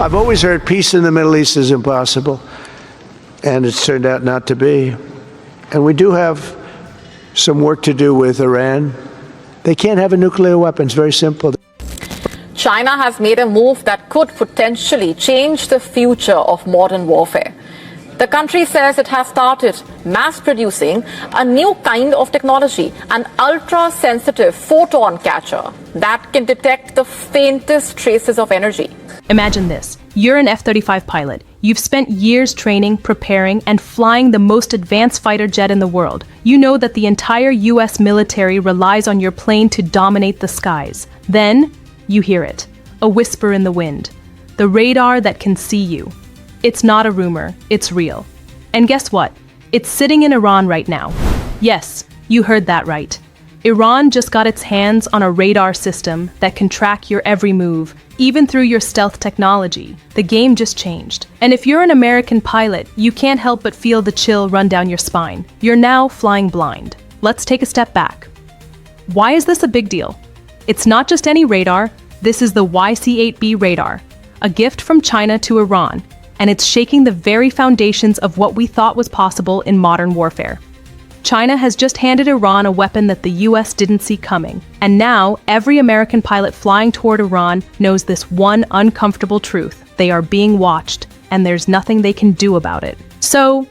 I've always heard peace in the Middle East is impossible, and it's turned out not to be. And we do have some work to do with Iran. They can't have a nuclear weapon. It's very simple. China has made a move that could potentially change the future of modern warfare. The country says it has started mass producing a new kind of technology, an ultra-sensitive photon catcher that can detect the faintest traces of energy. Imagine this. You're an F-35 pilot. You've spent years training, preparing, and flying the most advanced fighter jet in the world. You know that the entire US military relies on your plane to dominate the skies. Then, you hear it. A whisper in the wind. The radar that can see you. It's not a rumor, it's real. And guess what? It's sitting in Iran right now. Yes, you heard that right. Iran just got its hands on a radar system that can track your every move, even through your stealth technology. The game just changed. And if you're an American pilot, you can't help but feel the chill run down your spine. You're now flying blind. Let's take a step back. Why is this a big deal? It's not just any radar, this is the YC-8B radar, a gift from China to Iran, and it's shaking the very foundations of what we thought was possible in modern warfare. China has just handed Iran a weapon that the US didn't see coming, and now every American pilot flying toward Iran knows this one uncomfortable truth. They are being watched, and there's nothing they can do about it. So,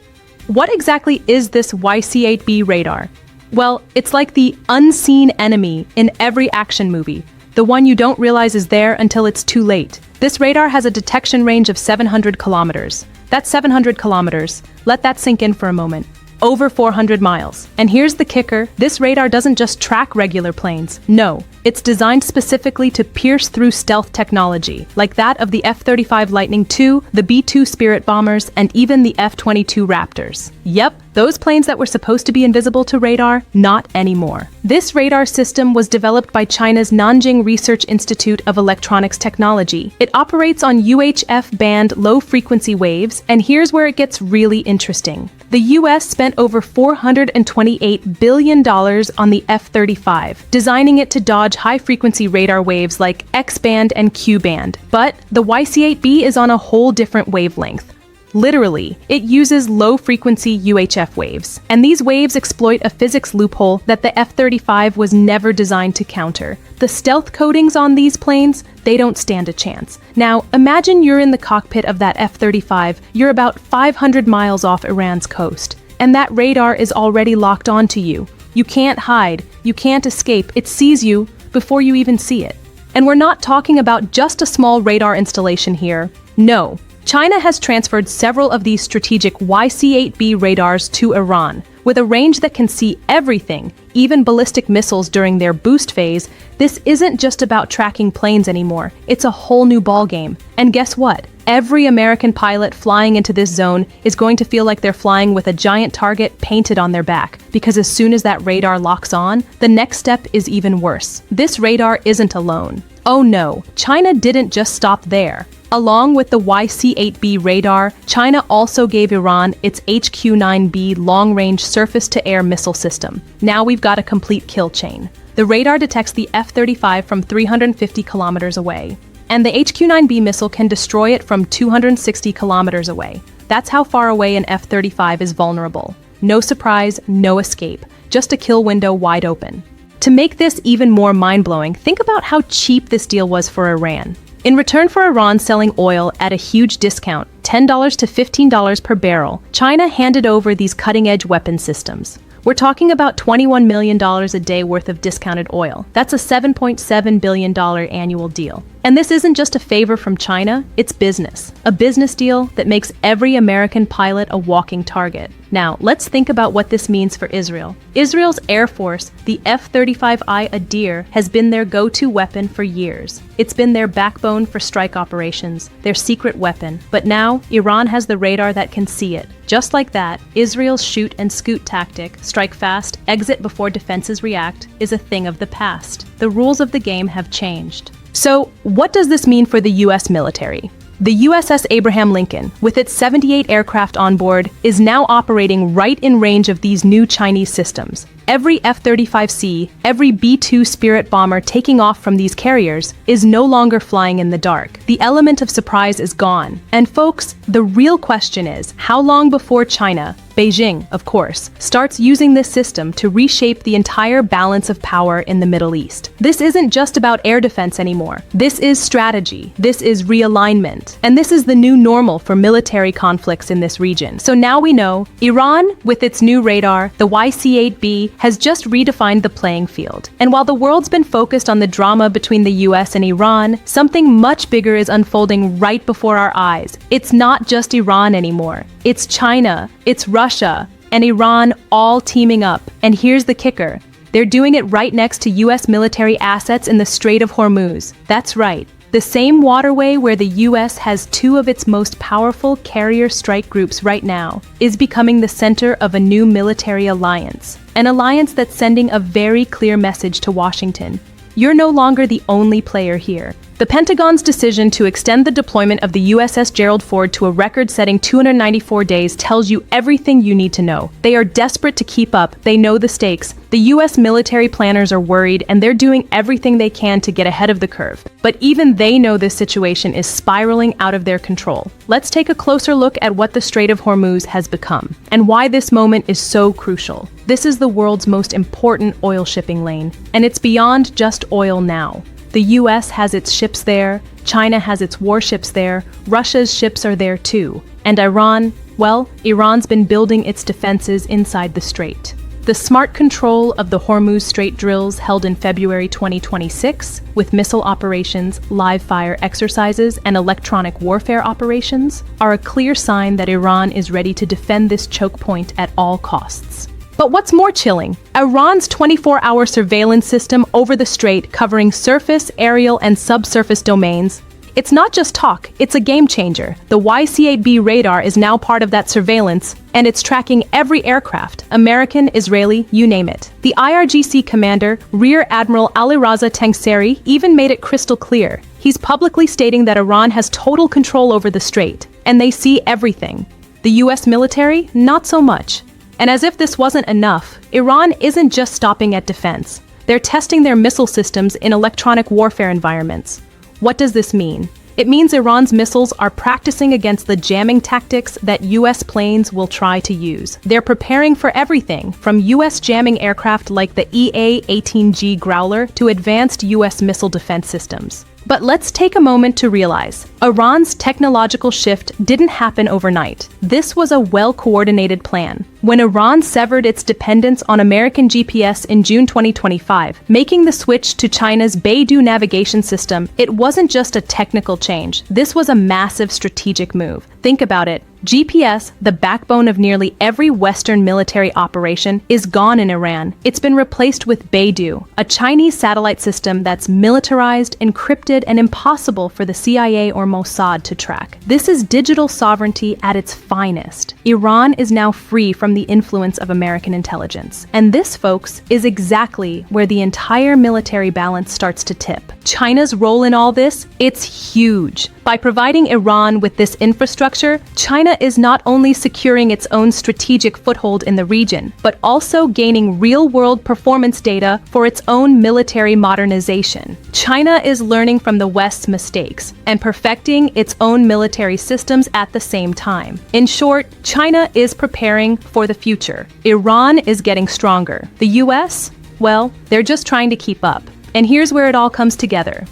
what exactly is this YC-8B radar? Well, it's like the unseen enemy in every action movie, the one you don't realize is there until it's too late. This radar has a detection range of 700 kilometers. That's 700 kilometers. Let that sink in for a moment. Over 400 miles. And here's the kicker, this radar doesn't just track regular planes. No, it's designed specifically to pierce through stealth technology, like that of the F-35 Lightning II, the B-2 Spirit bombers, and even the F-22 Raptors. Yep, those planes that were supposed to be invisible to radar, not anymore. This radar system was developed by China's Nanjing Research Institute of Electronics Technology. It operates on UHF band low-frequency waves, and here's where it gets really interesting. The US spent over $428 billion on the F-35, designing it to dodge high-frequency radar waves like X-band and Q-band. But the YC-8B is on a whole different wavelength. Literally, it uses low-frequency UHF waves, and these waves exploit a physics loophole that the F-35 was never designed to counter. The stealth coatings on these planes, they don't stand a chance. Now, imagine you're in the cockpit of that F-35, you're about 500 miles off Iran's coast, and that radar is already locked onto you. You can't hide, you can't escape, it sees you before you even see it. And we're not talking about just a small radar installation here. No. China has transferred several of these strategic YC-8B radars to Iran. With a range that can see everything, even ballistic missiles during their boost phase, this isn't just about tracking planes anymore. It's a whole new ballgame. And guess what? Every American pilot flying into this zone is going to feel like they're flying with a giant target painted on their back, because as soon as that radar locks on, the next step is even worse. This radar isn't alone. Oh no, China didn't just stop there. Along with the YC-8B radar, China also gave Iran its HQ-9B long-range surface-to-air missile system. Now we've got a complete kill chain. The radar detects the F-35 from 350 kilometers away, and the HQ-9B missile can destroy it from 260 kilometers away. That's how far away an F-35 is vulnerable. No surprise, no escape, just a kill window wide open. To make this even more mind-blowing, think about how cheap this deal was for Iran. In return for Iran selling oil at a huge discount, $10 to $15 per barrel, China handed over these cutting-edge weapon systems. We're talking about $21 million a day worth of discounted oil. That's a $7.7 billion annual deal. And this isn't just a favor from China, it's business. A business deal that makes every American pilot a walking target. Now, let's think about what this means for Israel. Israel's Air Force, the F-35I Adir, has been their go-to weapon for years. It's been their backbone for strike operations, their secret weapon. But now, Iran has the radar that can see it. Just like that, Israel's shoot and scoot tactic, strike fast, exit before defenses react, is a thing of the past. The rules of the game have changed. So, what does this mean for the US military? The USS Abraham Lincoln, with its 78 aircraft on board, is now operating right in range of these new Chinese systems. Every F-35C, every B-2 Spirit bomber taking off from these carriers is no longer flying in the dark. The element of surprise is gone. And folks, the real question is, how long before China, Beijing, of course, starts using this system to reshape the entire balance of power in the Middle East? This isn't just about air defense anymore. This is strategy. This is realignment. And this is the new normal for military conflicts in this region. So now we know Iran, with its new radar, the YC-8B, has just redefined the playing field. And while the world's been focused on the drama between the US and Iran, something much bigger is unfolding right before our eyes. It's not just Iran anymore. It's China, it's Russia, and Iran all teaming up. And here's the kicker. They're doing it right next to US military assets in the Strait of Hormuz. That's right. The same waterway where the US has two of its most powerful carrier strike groups right now is becoming the center of a new military alliance. An alliance that's sending a very clear message to Washington. You're no longer the only player here. The Pentagon's decision to extend the deployment of the USS Gerald Ford to a record-setting 294 days tells you everything you need to know. They are desperate to keep up. They know the stakes. The US military planners are worried, and they're doing everything they can to get ahead of the curve. But even they know this situation is spiraling out of their control. Let's take a closer look at what the Strait of Hormuz has become, and why this moment is so crucial. This is the world's most important oil shipping lane, and it's beyond just oil now. The US has its ships there, China has its warships there, Russia's ships are there too. And Iran, well, Iran's been building its defenses inside the strait. The smart control of the Hormuz Strait drills held in February 2026, with missile operations, live fire exercises, and electronic warfare operations, are a clear sign that Iran is ready to defend this choke point at all costs. But what's more chilling? Iran's 24-hour surveillance system over the strait covering surface, aerial, and subsurface domains. It's not just talk, it's a game changer. The YC-8B radar is now part of that surveillance, and it's tracking every aircraft, American, Israeli, you name it. The IRGC commander, Rear Admiral Aliraza Tangseri, even made it crystal clear. He's publicly stating that Iran has total control over the strait, and they see everything. The US military, not so much. And as if this wasn't enough, Iran isn't just stopping at defense. They're testing their missile systems in electronic warfare environments. What does this mean? It means Iran's missiles are practicing against the jamming tactics that US planes will try to use. They're preparing for everything, from US jamming aircraft like the EA-18G Growler to advanced US missile defense systems. But let's take a moment to realize, Iran's technological shift didn't happen overnight. This was a well-coordinated plan. When Iran severed its dependence on American GPS in June 2025, making the switch to China's Beidou navigation system, it wasn't just a technical change. This was a massive strategic move. Think about it. GPS, the backbone of nearly every Western military operation, is gone in Iran. It's been replaced with Beidou, a Chinese satellite system that's militarized, encrypted, and impossible for the CIA or Mossad to track. This is digital sovereignty at its finest. Iran is now free from the influence of American intelligence. And this, folks, is exactly where the entire military balance starts to tip. China's role in all this, it's huge. By providing Iran with this infrastructure, China is not only securing its own strategic foothold in the region, but also gaining real-world performance data for its own military modernization. China is learning from the West's mistakes and perfecting its own military systems at the same time. In short, China is preparing for the future. Iran is getting stronger. The US? Well, they're just trying to keep up. And here's where it all comes together.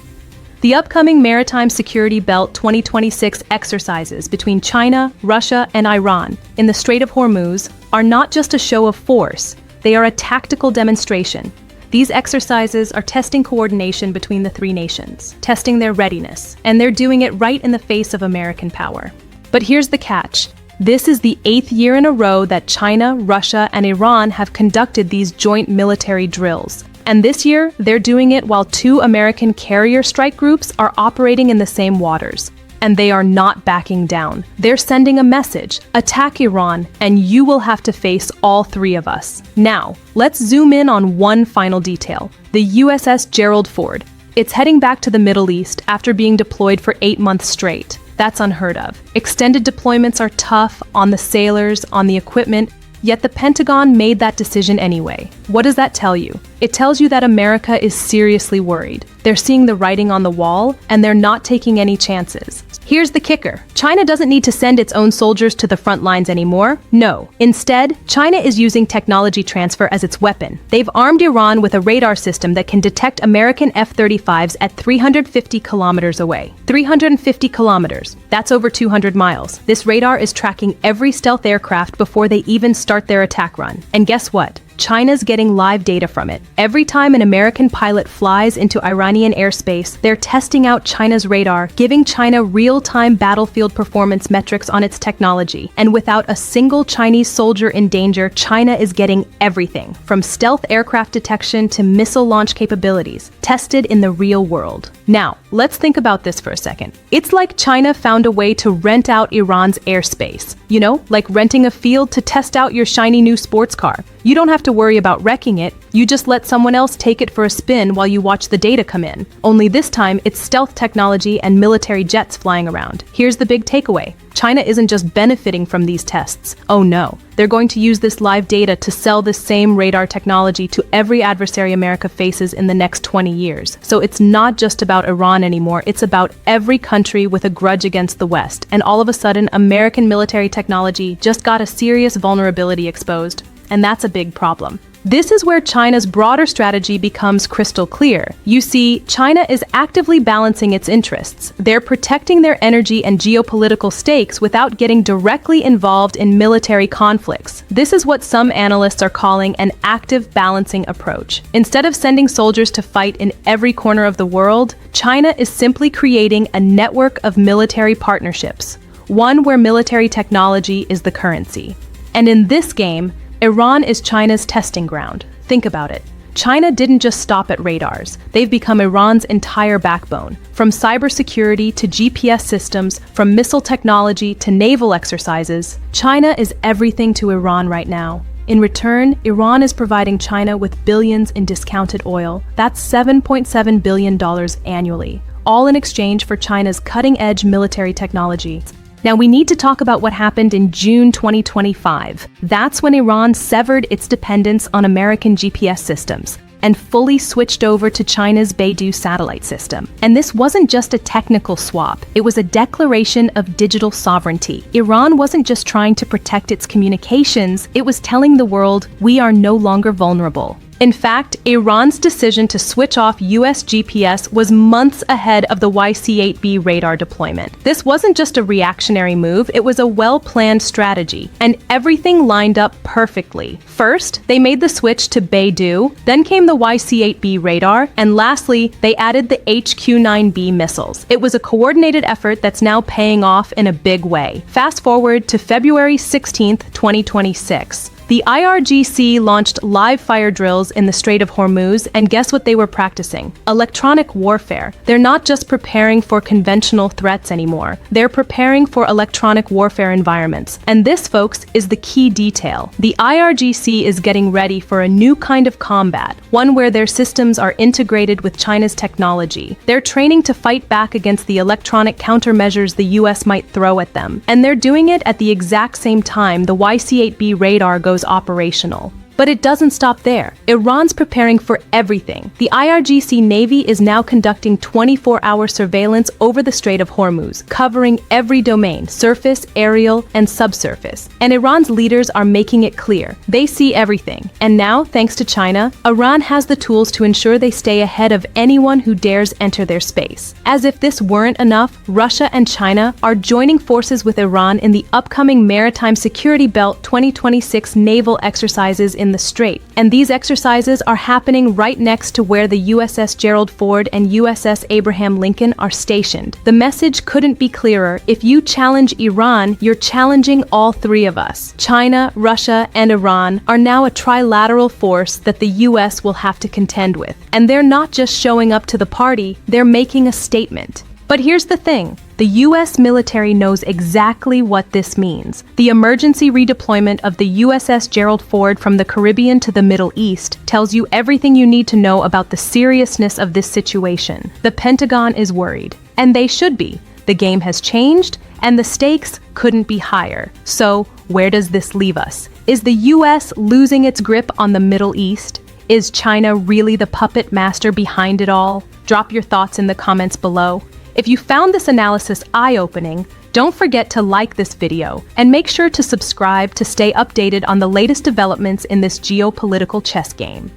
The upcoming Maritime Security Belt 2026 exercises between China, Russia, and Iran in the Strait of Hormuz are not just a show of force, they are a tactical demonstration. These exercises are testing coordination between the three nations, testing their readiness, and they're doing it right in the face of American power. But here's the catch. This is the 8th year in a row that China, Russia, and Iran have conducted these joint military drills. And this year, they're doing it while 2 American carrier strike groups are operating in the same waters. And they are not backing down. They're sending a message: attack Iran, and you will have to face all 3 of us. Now, let's zoom in on one final detail: the USS Gerald Ford. It's heading back to the Middle East after being deployed for 8 months straight. That's unheard of. Extended deployments are tough on the sailors, on the equipment, Yet the Pentagon made that decision anyway. What does that tell you? It tells you that America is seriously worried. They're seeing the writing on the wall, and they're not taking any chances. Here's the kicker. China doesn't need to send its own soldiers to the front lines anymore. No. Instead, China is using technology transfer as its weapon. They've armed Iran with a radar system that can detect American F-35s at 350 kilometers away. 350 kilometers. That's over 200 miles. This radar is tracking every stealth aircraft before they even start their attack run. And guess what? China's getting live data from it. Every time an American pilot flies into Iranian airspace, they're testing out China's radar, giving China real-time battlefield performance metrics on its technology. And without a single Chinese soldier in danger, China is getting everything, from stealth aircraft detection to missile launch capabilities, tested in the real world. Now, let's think about this for a second. It's like China found a way to rent out Iran's airspace. You know, like renting a field to test out your shiny new sports car. You don't have to worry about wrecking it, you just let someone else take it for a spin while you watch the data come in. Only this time, it's stealth technology and military jets flying around. Here's the big takeaway. China isn't just benefiting from these tests. Oh no, they're going to use this live data to sell this same radar technology to every adversary America faces in the next 20 years. So it's not just about Iran anymore, it's about every country with a grudge against the West. And all of a sudden, American military technology just got a serious vulnerability exposed. And that's a big problem. This is where China's broader strategy becomes crystal clear. You see, China is actively balancing its interests. They're protecting their energy and geopolitical stakes without getting directly involved in military conflicts. This is what some analysts are calling an active balancing approach. Instead of sending soldiers to fight in every corner of the world, China is simply creating a network of military partnerships, one where military technology is the currency. And in this game, Iran is China's testing ground. Think about it. China didn't just stop at radars. They've become Iran's entire backbone. From cybersecurity to GPS systems, from missile technology to naval exercises, China is everything to Iran right now. In return, Iran is providing China with billions in discounted oil. That's $7.7 billion annually, all in exchange for China's cutting-edge military technology. Now we need to talk about what happened in June 2025. That's when Iran severed its dependence on American GPS systems and fully switched over to China's Beidou satellite system. And this wasn't just a technical swap, it was a declaration of digital sovereignty. Iran wasn't just trying to protect its communications, it was telling the world, we are no longer vulnerable. In fact, Iran's decision to switch off US GPS was months ahead of the YC-8B radar deployment. This wasn't just a reactionary move, it was a well-planned strategy, and everything lined up perfectly. First, they made the switch to Beidou, then came the YC-8B radar, and lastly, they added the HQ-9B missiles. It was a coordinated effort that's now paying off in a big way. Fast forward to February 16th, 2026. The IRGC launched live fire drills in the Strait of Hormuz, and guess what they were practicing? Electronic warfare. They're not just preparing for conventional threats anymore. They're preparing for electronic warfare environments. And this, folks, is the key detail. The IRGC is getting ready for a new kind of combat, one where their systems are integrated with China's technology. They're training to fight back against the electronic countermeasures the US might throw at them. And they're doing it at the exact same time the YC-8B radar goes operational. But it doesn't stop there. Iran's preparing for everything. The IRGC Navy is now conducting 24-hour surveillance over the Strait of Hormuz, covering every domain, surface, aerial, and subsurface. And Iran's leaders are making it clear. They see everything. And now, thanks to China, Iran has the tools to ensure they stay ahead of anyone who dares enter their space. As if this weren't enough, Russia and China are joining forces with Iran in the upcoming Maritime Security Belt 2026 naval exercises in the Strait, and these exercises are happening right next to where the USS Gerald Ford and USS Abraham Lincoln are stationed. The message couldn't be clearer. If you challenge Iran, you're challenging all three of us. China, Russia, and Iran are now a trilateral force that the US will have to contend with. And they're not just showing up to the party, they're making a statement. But here's the thing. The US military knows exactly what this means. The emergency redeployment of the USS Gerald Ford from the Caribbean to the Middle East tells you everything you need to know about the seriousness of this situation. The Pentagon is worried, and they should be. The game has changed, and the stakes couldn't be higher. So, Where does this leave us? Is the US losing its grip on the Middle East? Is China really the puppet master behind it all? Drop your thoughts in the comments below. If you found this analysis eye-opening, don't forget to like this video and make sure to subscribe to stay updated on the latest developments in this geopolitical chess game.